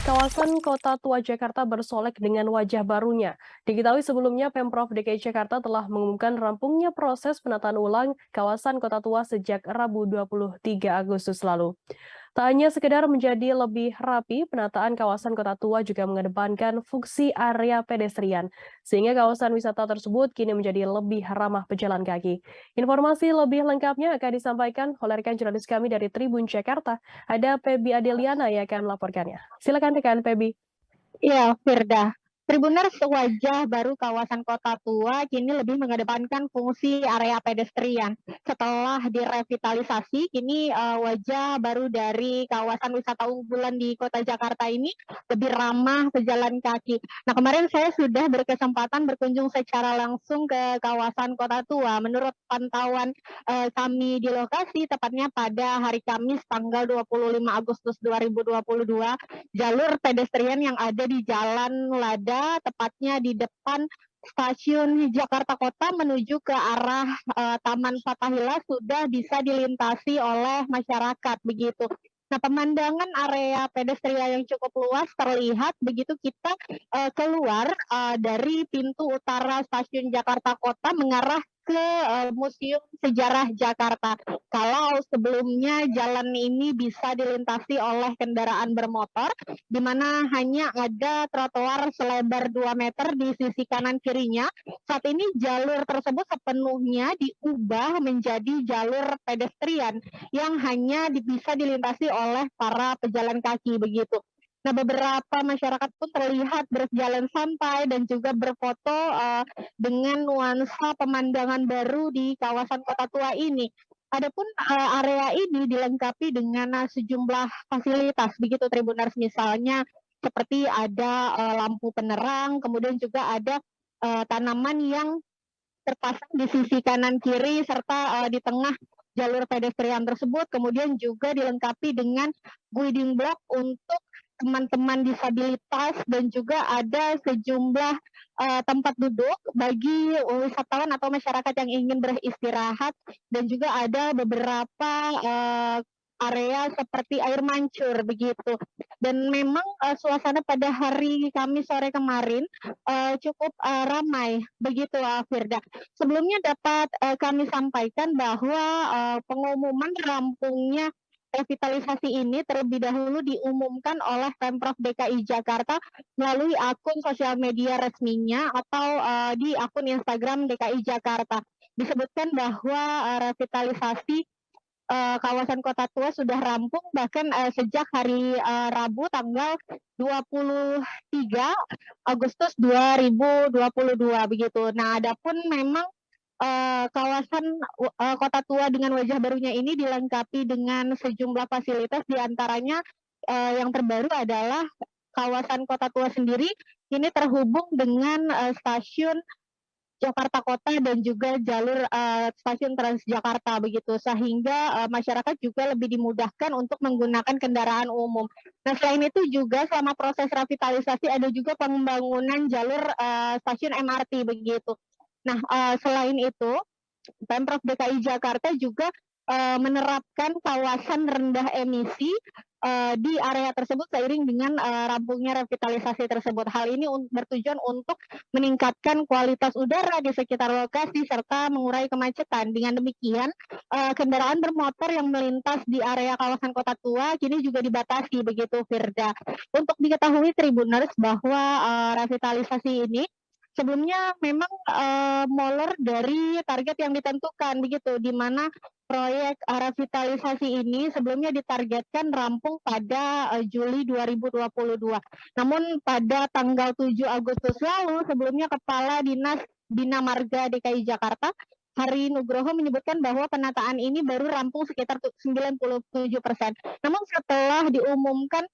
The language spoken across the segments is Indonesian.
Kawasan Kota Tua Jakarta bersolek dengan wajah barunya. Diketahui sebelumnya Pemprov DKI Jakarta telah mengumumkan rampungnya proses penataan ulang kawasan Kota Tua sejak Rabu 23 Agustus lalu. Tak hanya sekedar menjadi lebih rapi, penataan kawasan Kota Tua juga mengedepankan fungsi area pedestrian, sehingga kawasan wisata tersebut kini menjadi lebih ramah pejalan kaki. Informasi lebih lengkapnya akan disampaikan oleh rekan jurnalis kami dari Tribun Jakarta. Ada Pebi Adeliana yang akan melaporkannya. Silakan rekan Pebi. Iya, Firda. Tribuners, wajah baru kawasan Kota Tua kini lebih mengedepankan fungsi area pedestrian. Setelah direvitalisasi, kini wajah baru dari kawasan wisata unggulan di Kota Jakarta ini lebih ramah pejalan kaki. Nah, kemarin saya sudah berkesempatan berkunjung secara langsung ke kawasan Kota Tua. Menurut pantauan kami di lokasi, tepatnya pada hari Kamis tanggal 25 Agustus 2022, jalur pedestrian yang ada di Jalan Lada, tepatnya di depan stasiun Jakarta Kota menuju ke arah Taman Fathahillah sudah bisa dilintasi oleh masyarakat begitu. Nah, pemandangan area pedestrian yang cukup luas terlihat begitu kita keluar dari pintu utara stasiun Jakarta Kota mengarah ke Museum Sejarah Jakarta. Kalau sebelumnya jalan ini bisa dilintasi oleh kendaraan bermotor, di mana hanya ada trotoar selebar 2 meter di sisi kanan kirinya. Saat ini jalur tersebut sepenuhnya diubah menjadi jalur pedestrian yang hanya bisa dilintasi oleh para pejalan kaki begitu. Nah, beberapa masyarakat pun terlihat berjalan santai dan juga berfoto dengan nuansa pemandangan baru di kawasan Kota Tua ini. Adapun area ini dilengkapi dengan sejumlah fasilitas begitu Tribuners, misalnya seperti ada lampu penerang, kemudian juga ada tanaman yang terpasang di sisi kanan kiri serta di tengah jalur pedestrian tersebut, kemudian juga dilengkapi dengan guiding block untuk teman-teman disabilitas dan juga ada sejumlah tempat duduk bagi wisatawan atau masyarakat yang ingin beristirahat, dan juga ada beberapa area seperti air mancur begitu. Dan memang suasana pada hari Kamis sore kemarin cukup ramai begitu, Firda. Sebelumnya dapat kami sampaikan bahwa pengumuman rampungnya revitalisasi ini terlebih dahulu diumumkan oleh Pemprov DKI Jakarta melalui akun sosial media resminya atau di akun Instagram DKI Jakarta. Disebutkan bahwa revitalisasi kawasan Kota Tua sudah rampung bahkan sejak hari Rabu tanggal 23 Agustus 2022 begitu. Nah, adapun memang kawasan Kota Tua dengan wajah barunya ini dilengkapi dengan sejumlah fasilitas, diantaranya yang terbaru adalah kawasan Kota Tua sendiri ini terhubung dengan stasiun Jakarta Kota dan juga jalur stasiun Transjakarta begitu, sehingga masyarakat juga lebih dimudahkan untuk menggunakan kendaraan umum. Nah, selain itu juga selama proses revitalisasi ada juga pembangunan jalur stasiun MRT begitu. Nah, selain itu Pemprov DKI Jakarta juga menerapkan kawasan rendah emisi di area tersebut seiring dengan rampungnya revitalisasi tersebut. Hal ini bertujuan untuk meningkatkan kualitas udara di sekitar lokasi serta mengurai kemacetan. Dengan demikian, kendaraan bermotor yang melintas di area kawasan Kota Tua kini juga dibatasi begitu, Firda. Untuk diketahui Tribuners bahwa revitalisasi ini sebelumnya memang molor dari target yang ditentukan begitu, di mana proyek revitalisasi ini sebelumnya ditargetkan rampung pada Juli 2022. Namun pada tanggal 7 Agustus lalu, sebelumnya Kepala Dinas Bina Marga DKI Jakarta Hari Nugroho menyebutkan bahwa penataan ini baru rampung sekitar 97%. Namun setelah diumumkan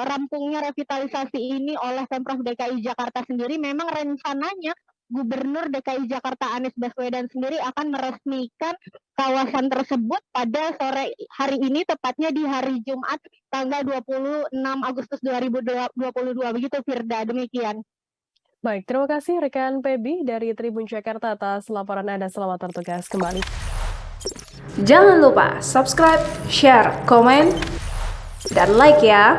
rampungnya revitalisasi ini oleh Pemprov DKI Jakarta sendiri, memang rencananya Gubernur DKI Jakarta Anies Baswedan sendiri akan meresmikan kawasan tersebut pada sore hari ini, tepatnya di hari Jumat tanggal 26 Agustus 2022 begitu, Firda. Demikian. Baik, terima kasih rekan Pebi dari Tribun Jakarta atas laporan Anda. Selamat bertugas kembali. Jangan lupa subscribe, share, komen, dan like ya.